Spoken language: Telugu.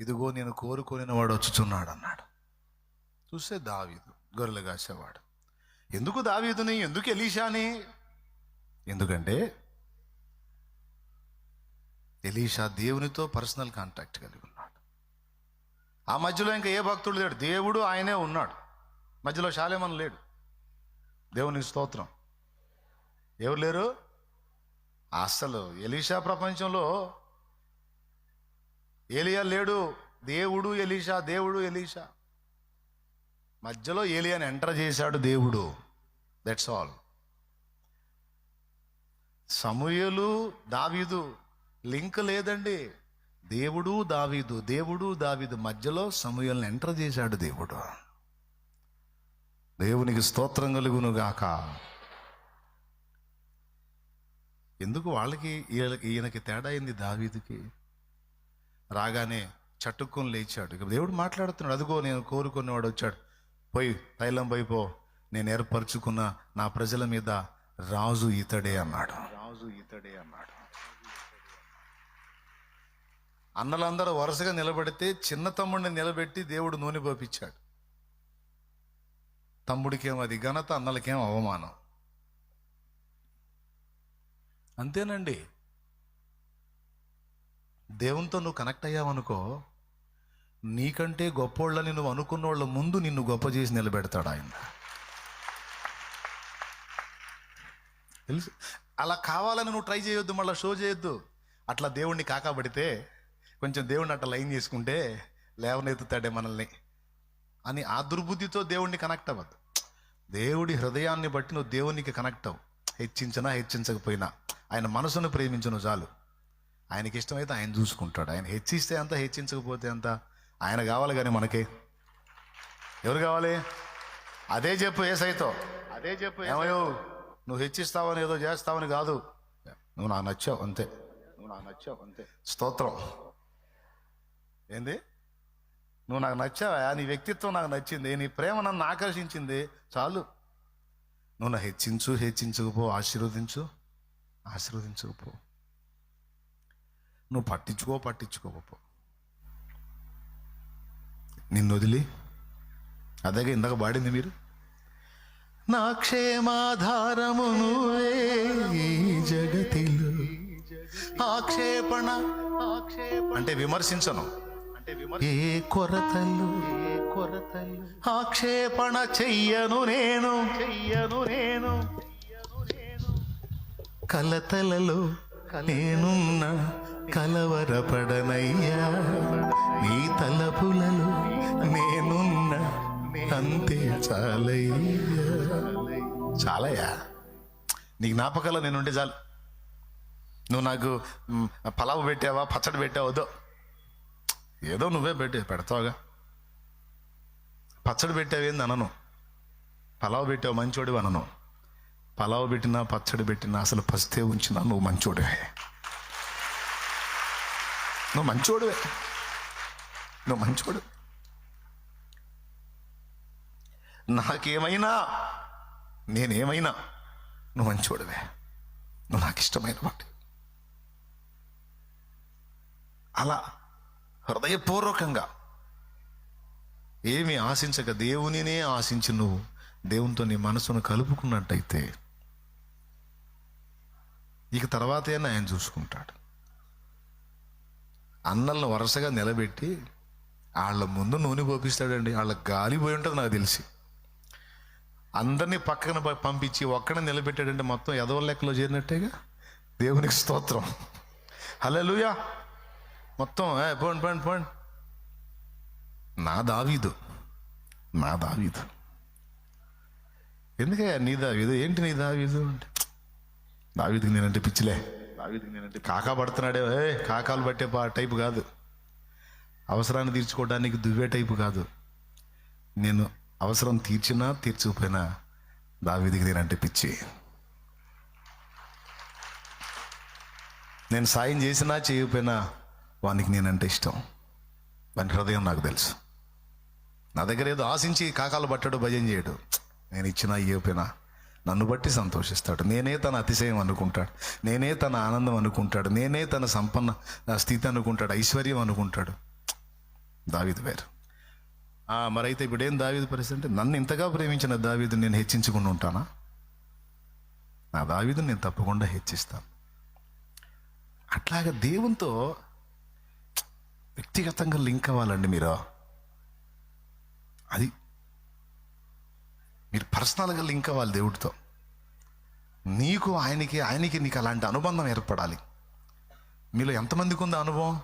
ఇదిగో నేను కోరుకొనిన వాడు వచ్చుచున్నాడు అన్నాడు. చూస్తే దావీదు గొర్రెలు కాసేవాడు. ఎందుకు దావీదుని, ఎందుకు ఎలీషాని? ఎందుకంటే ఎలీషా దేవునితో పర్సనల్ కాంటాక్ట్ కలిగి ఉన్నాడు. ఆ మధ్యలో ఇంకా ఏ భక్తుడు లేడు, దేవుడు ఆయనే ఉన్నాడు. మధ్యలో శాలేమన్ లేడు. దేవునికి స్తోత్రం. ఎవరు లేరు అసలు. ఎలీషా ప్రపంచంలో ఏలియా లేడు. దేవుడు ఎలీషా, దేవుడు ఎలీషా. మధ్యలో ఏలియాని ఎంటర్ చేశాడు దేవుడు. That's all. సమూయేలు దావీదు లింక్ లేదండి. దేవుడు దావీదు, దేవుడు దావీదు మధ్యలో సమూయేలుని ఎంటర్ చేశాడు దేవుడు. దేవునికి స్తోత్రం కలుగును గాక. ఎందుకు వాళ్ళకి ఈయనకి తేడా అయింది? దావీదుకి రాగానే చట్టుకొని లేచాడు. ఇక దేవుడు మాట్లాడుతున్నాడు. అదిగో నేను కోరుకున్నవాడు వచ్చాడు, పోయి తైలం పోయిపో, నేను ఏర్పరచుకున్న నా ప్రజల మీద రాజు ఇతడే అన్నాడు. రాజు ఇతడే అన్నాడు. అన్నలందరూ వరుసగా నిలబడితే చిన్న తమ్ముడిని నిలబెట్టి దేవుడు నూనె పోపించాడు. తమ్ముడికేమో అది ఘనత, అన్నలకేమో అవమానం. అంతేనండి. దేవునితో నువ్వు కనెక్ట్ అయ్యావనుకో, నీకంటే గొప్పోళ్ళని నువ్వు అనుకున్న వాళ్ళ ముందు నిన్ను గొప్ప చేసి నిలబెడతాడు ఆయన. తెలుసు. అలా కావాలని నువ్వు ట్రై చేయొద్దు, మళ్ళీ షో చేయొద్దు. అట్లా దేవుణ్ణి కాకబడితే, కొంచెం దేవుణ్ణి అట్లా లైన్ చేసుకుంటే లేవనెత్తుతాడే మనల్ని అని ఆ దుర్బుద్ధితో దేవుణ్ణి కనెక్ట్ అవ్వద్దు. దేవుడి హృదయాన్ని బట్టి నువ్వు దేవునికి కనెక్ట్ అవ్వు. హెచ్చించినా హెచ్చించకపోయినా ఆయన మనసును ప్రేమించను చాలు. ఆయనకి ఇష్టమైతే ఆయన చూసుకుంటాడు. ఆయన హెచ్చిస్తే అంత, హెచ్చించకపోతే అంత ఆయన కావాలి. కానీ మనకి ఎవరు కావాలి? అదే చెప్పు యేసయ్యతో, అదే చెప్పు. ఏమయ్యో నువ్వు హెచ్చిస్తావని ఏదో చేస్తావని కాదు, నువ్వు నాకు నచ్చావు అంతే, నువ్వు నాకు నచ్చావు అంతే. స్తోత్రం. ఏంది? నువ్వు నాకు నచ్చావా, నీ వ్యక్తిత్వం నాకు నచ్చింది, నీ ప్రేమ నన్ను ఆకర్షించింది, చాలు. నువ్వు నా హెచ్చించు, హెచ్చించకపో, ఆశీర్వదించు, ఆశీర్వదించకపో, నువ్వు పట్టించుకోకపో, నిన్ను వదిలి. అదేగా ఇందాక పాడింది మీరు, నా క్షేమాధారము నువ్వే ఈ జగతిలో. ఆక్షేపణ అంటే విమర్శించను, ఏ కొరతలు ఆక్షేపణ చెయ్యను నేను, కలతలలో నేనున్న కలవరపడనయ్యా, నీ తలపులలో నేనున్న అంతే చాలయ్యా. చాలయ్యా, నీ జ్ఞాపకాల్లో నేనుంటే చాలు. నువ్వు నాకు పలావు పెట్టావా, పచ్చడి పెట్టావా, వద్దు. ఏదో నువ్వే పెడతావుగా. పచ్చడి పెట్టావేంది అనను, పలావు పెట్టావు మంచోడివి అనను. పలావు పెట్టినా పచ్చడి పెట్టినా అసలు పస్తే ఉంచినా నువ్వు మంచోడివే, నువ్వు మంచోడివే, నువ్వు మంచోడు. నాకేమైనా, నేనేమైనా నువ్వు మంచోడివే, నువ్వు నాకు ఇష్టమైన వాటి. అలా హృదయపూర్వకంగా ఏమి ఆశించక దేవునినే ఆశించి నువ్వు దేవునితో నీ మనసును కలుపుకున్నట్టయితే ఇక తర్వాతే ఆయన చూసుకుంటాడు. అన్నలను వరుసగా నిలబెట్టి వాళ్ళ ముందు నూనె పోపిస్తాడండి. వాళ్ళ గాలి పోయి ఉంటుంది నాకు తెలిసి. అందరినీ పక్కన పంపించి ఒక్కడే నిలబెట్టాడంటే మొత్తం ఎదవ లెక్కలో చేరినట్టేగా. దేవునికి స్తోత్రం. హల్లెలూయా. మొత్తం పోండి పోండి పోండి. నా దావీదు, నా దావీదు. ఎందుకే నీ దావీదు? ఏంటి నీ దావీదు అంటే, దావీదుకి నేనంటే పిచ్చిలే, దావీదుకి నేనంటే కాకా పడుతున్నాడే, కాకాలు పట్టే టైపు కాదు, అవసరాన్ని తీర్చుకోవడానికి దువ్వే టైపు కాదు. నేను అవసరం తీర్చినా తీర్చకపోయినా దావీదుకి నేనంటే పిచ్చి. నేను సాయం చేసినా చేయకపోయినా వానికి నేనంటే ఇష్టం. వాని హృదయం నాకు తెలుసు. నా దగ్గర ఏదో ఆశించి కాకాలు పట్టాడు, భజన చేయడు. నేను ఇచ్చినా ఇవ్వకపోయినా నన్ను బట్టి సంతోషిస్తాడు. నేనే తన అతిశయం అనుకుంటాడు, నేనే తన ఆనందం అనుకుంటాడు, నేనే తన సంపన్న స్థితి అనుకుంటాడు, ఐశ్వర్యం అనుకుంటాడు. దావీదు వేరు. మరైతే ఇప్పుడేం దావీదు పరిస్థితి అంటే, నన్ను ఇంతగా ప్రేమించిన దావీదు నేను హెచ్చించకుండా ఉంటానా? నా దావీదుని నేను తప్పకుండా హెచ్చిస్తాను. అట్లాగా దేవునితో వ్యక్తిగతంగా లింక్ అవ్వాలండి మీరు. అది మీరు పర్సనల్గా లింక్ అవ్వాలి దేవుడితో. నీకు ఆయనకి నీకు అలాంటి అనుబంధం ఏర్పడాలి. మీలో ఎంతమందికి ఉందో అనుభవం?